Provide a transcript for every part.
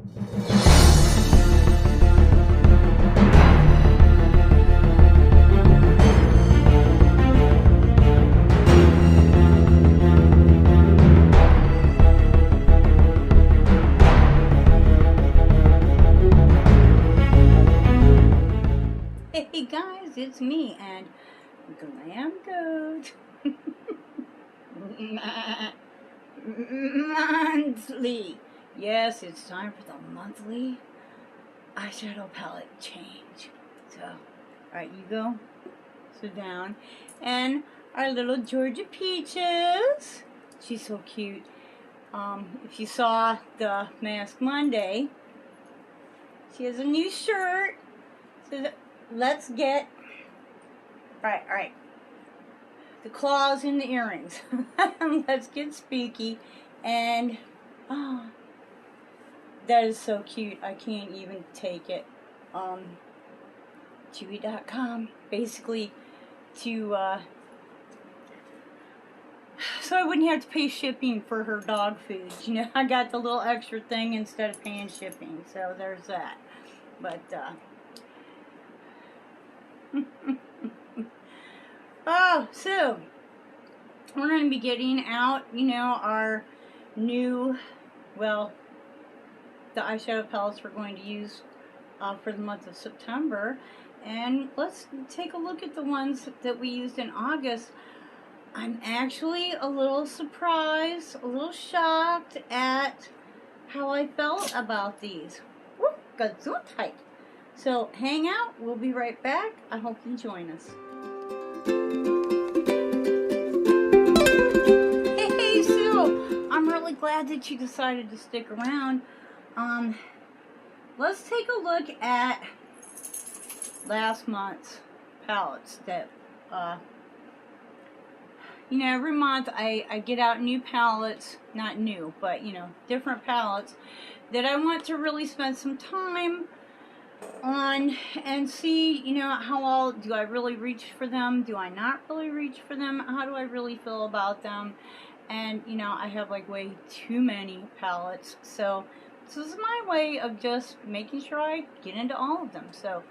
Hey guys, it's me and Glam Goat. Monthly. Yes, it's time for the monthly eyeshadow palette change. So, alright, you go. Sit down. And our little Georgia Peaches. She's so cute. If you saw the Mask Monday, she has a new shirt. So let's get all right, the claws in the earrings. Let's get spooky. And oh, that is so cute, I can't even take it. Chewy.com basically to so I wouldn't have to pay shipping for her dog food. You know, I got the little extra thing instead of paying shipping, so there's that. But oh, so we're going to be getting out, you know, our new, well, the eyeshadow palettes we're going to use for the month of September. And let's take a look at the ones that we used in August. I'm actually a little surprised, a little shocked at how I felt about these. Woo, got so tight. So hang out, we'll be right back. I hope you join us. Hey, Sue, I'm really glad that you decided to stick around. Let's take a look at last month's palettes that, you know, every month I get out new palettes, not new, but, you know, different palettes that I want to really spend some time on and see, you know, how all, do I really reach for them? Do I not really reach for them? How do I really feel about them? And, you know, I have like way too many palettes, so this is my way of just making sure I get into all of them. So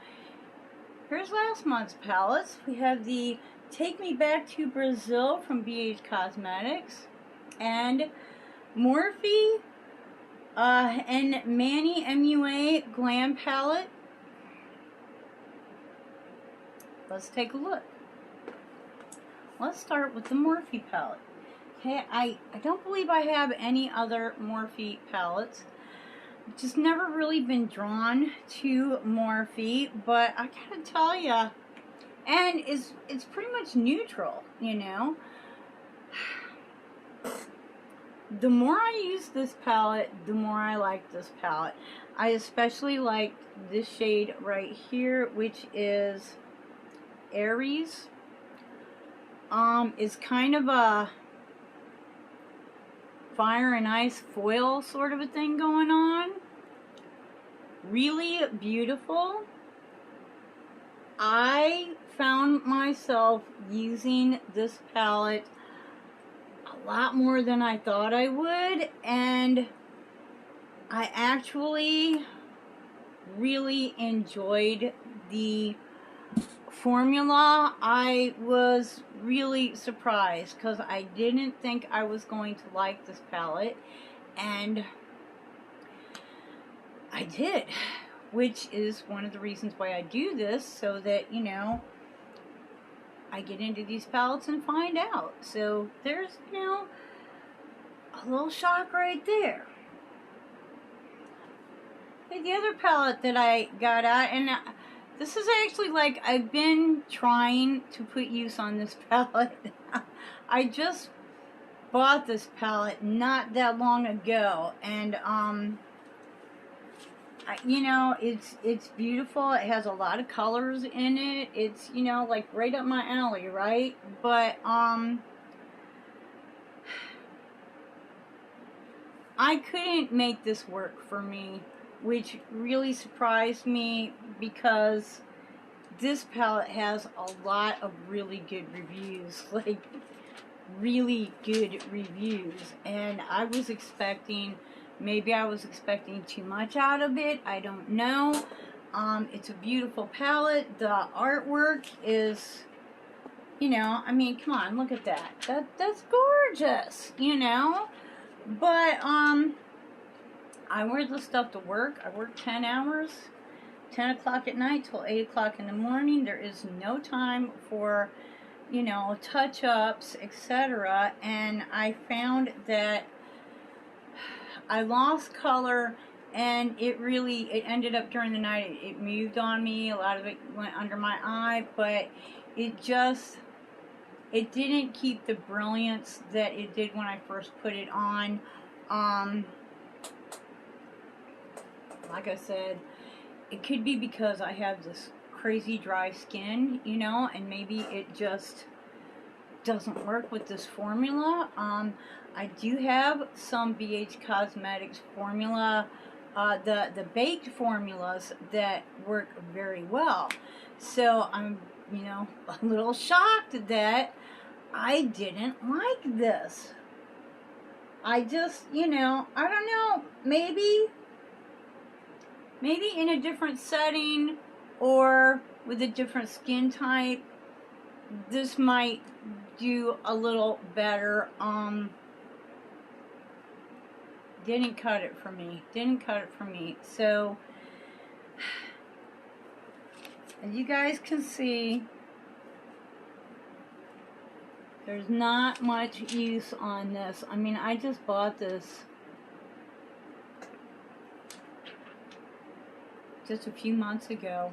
here's last month's palettes. We have the Take Me Back to Brazil from BH Cosmetics and Morphe and Manny MUA Glam Palette. Let's take a look. Let's start with the Morphe palette. Okay, I don't believe I have any other Morphe palettes. Just never really been drawn to Morphe, but I gotta tell ya, and it's pretty much neutral, you know. The more I use this palette, the more I like this palette. I especially like this shade right here, which is Aries. Is kind of a fire and ice foil sort of a thing going on. Really beautiful. I found myself using this palette a lot more than I thought I would, and I actually really enjoyed the formula. I was really surprised because I didn't think I was going to like this palette, and I did, which is one of the reasons why I do this, so that, you know, I get into these palettes and find out. So there's, you know, a little shock right there. Okay, the other palette that I got out, and this is actually like, I've been trying to put use on this palette. I just bought this palette not that long ago, and you know, it's beautiful. It has a lot of colors in it. It's, you know, like right up my alley, right? But I couldn't make this work for me, which really surprised me, because this palette has a lot of really good reviews, like really good reviews, and I was expecting Maybe I was expecting too much out of it. I don't know. It's a beautiful palette. The artwork is, you know, I mean, come on, look at that. That's gorgeous, you know. But I wear this stuff to work. I work 10 hours, 10 o'clock at night till 8 o'clock in the morning. There is no time for, you know, touch-ups, etc. And I found that I lost color, and it ended up during the night, it moved on me. A lot of it went under my eye, but it didn't keep the brilliance that it did when I first put it on. Like I said, it could be because I have this crazy dry skin, you know, and maybe it just doesn't work with this formula. I do have some BH Cosmetics formula, the baked formulas that work very well. So I'm, you know, a little shocked that I didn't like this. I just, you know, I don't know, maybe in a different setting or with a different skin type, this might do a little better. Didn't cut it for me. So, as you guys can see, there's not much use on this. I mean, I just bought this just a few months ago,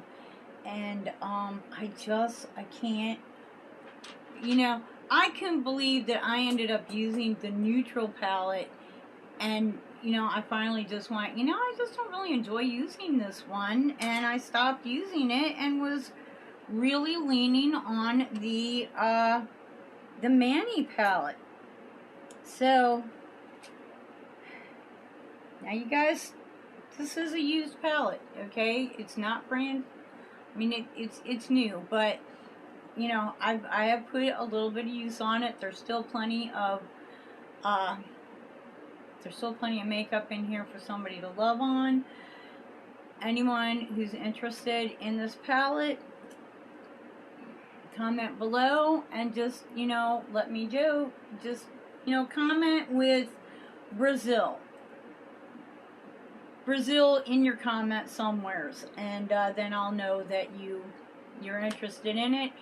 and I can't, you know, I can believe that I ended up using the neutral palette, and, you know, I finally just went, you know, I just don't really enjoy using this one, and I stopped using it and was really leaning on the Manny palette. So, now you guys, this is a used palette, okay? It's not brand, I mean, it's new, but, you know, I have put a little bit of use on it. There's still plenty of makeup in here for somebody to love on. Anyone who's interested in this palette, comment below and just, you know, let me do. Just, you know, comment with Brazil in your comment somewheres, and then I'll know that you're interested in it.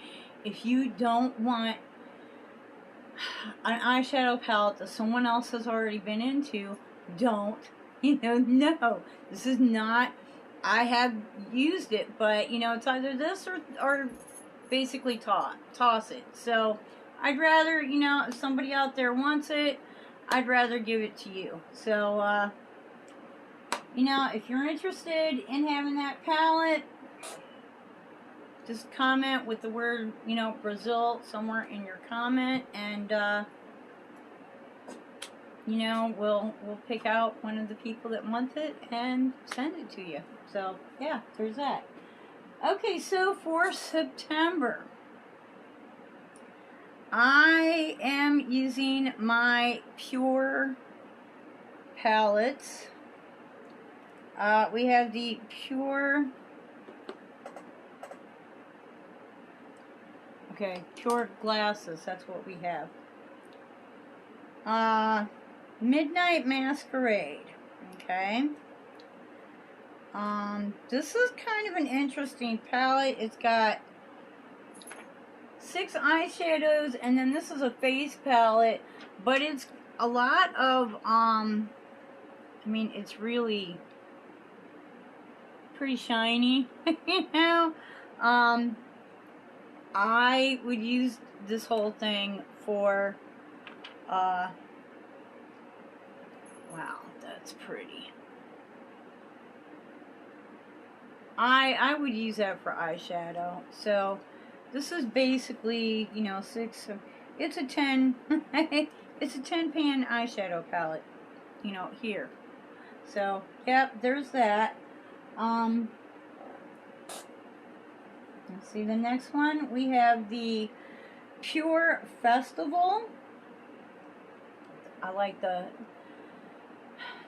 If you don't want an eyeshadow palette that someone else has already been into, don't, you know, no, this is not, I have used it, but, you know, it's either this or basically toss it. So I'd rather, you know, if somebody out there wants it, I'd rather give it to you. So you know, if you're interested in having that palette, just comment with the word, you know, Brazil somewhere in your comment, and you know, we'll pick out one of the people that wants it and send it to you. So yeah, there's that. Okay, so for September, I am using my Pure palettes. We have the Pure glasses, that's what we have. Midnight Masquerade, okay. This is kind of an interesting palette. It's got 6 eyeshadows, and then this is a face palette, but it's a lot of, I mean, it's really pretty shiny, you know. I would use this whole thing for, wow, that's pretty. I would use that for eyeshadow. So this is basically, you know, 6, it's a 10, it's a 10 pan eyeshadow palette, you know, here. So, yep, there's that. Let's see, the next one, we have the Pure Festival. I like the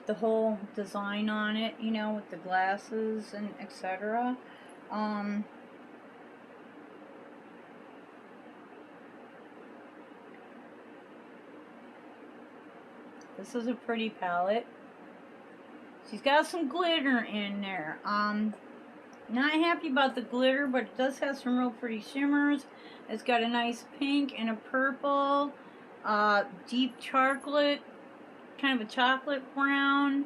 the whole design on it, you know, with the glasses and etc. This is a pretty palette. She's got some glitter in there. Not happy about the glitter, but it does have some real pretty shimmers. It's got a nice pink and a purple, deep chocolate, kind of a chocolate brown.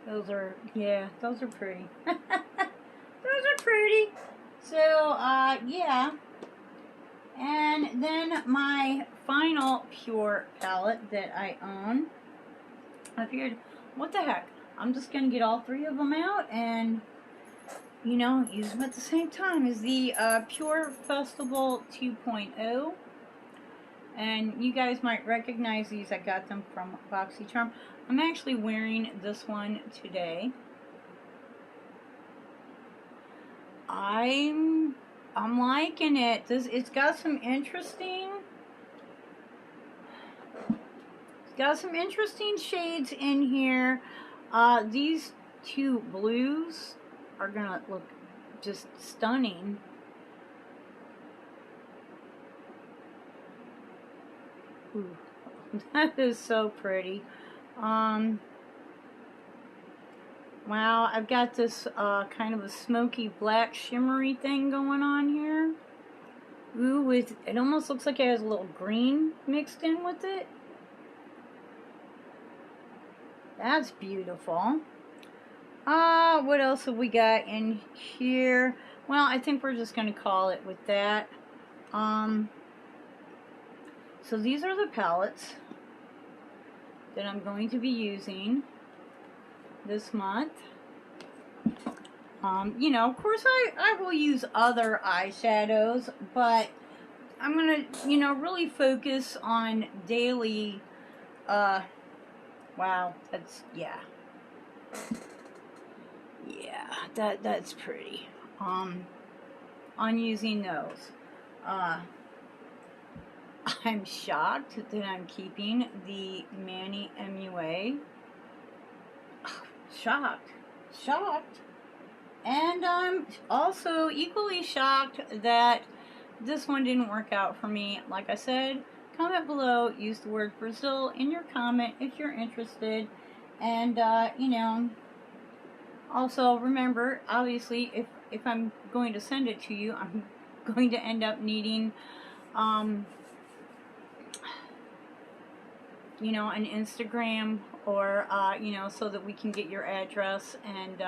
Those are, yeah, those are pretty. Those are pretty. So, yeah. And then my final pure palette that I own. I figured, what the heck? I'm just going to get all three of them out and, you know, use them at the same time. Is the Pure Festival 2.0. And you guys might recognize these. I got them from BoxyCharm. I'm actually wearing this one today. I'm liking it. It's got some interesting shades in here. These two blues are gonna look just stunning. Ooh, that is so pretty. Wow, I've got this kind of a smoky black shimmery thing going on here. Ooh, it almost looks like it has a little green mixed in with it. That's beautiful. What else have we got in here? Well, I think we're just going to call it with that. So these are the palettes that I'm going to be using this month. You know, of course I will use other eyeshadows, but I'm gonna, you know, really focus on daily, wow, that's, yeah, that's pretty, on using those. I'm shocked that I'm keeping the Manny MUA. Shocked. And I'm also equally shocked that this one didn't work out for me. Like I said, comment below, use the word Brazil in your comment if you're interested. And, you know, also remember, obviously, if I'm going to send it to you, I'm going to end up needing, you know, an Instagram or, you know, so that we can get your address. And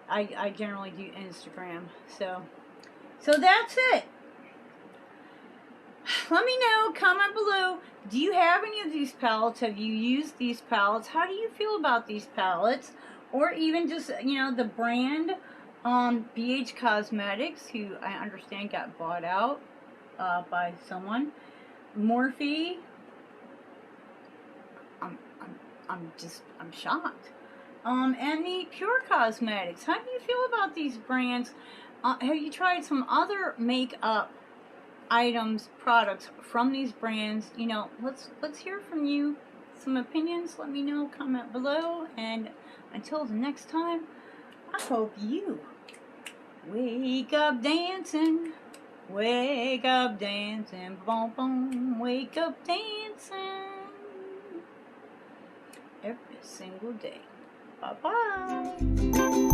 I generally do Instagram. So that's it. Let me know, comment below, do you have any of these palettes? Have you used these palettes? How do you feel about these palettes? Or even just, you know, the brand BH Cosmetics, who I understand got bought out by someone. Morphe. I'm shocked. And the Pure Cosmetics. How do you feel about these brands? Have you tried some other makeup items, products from these brands? You know, let's hear from you. Some opinions. Let me know. Comment below. And until the next time, I hope you wake up dancing. Wake up dancing. Boom, boom. Wake up dancing. Every single day. Bye-bye.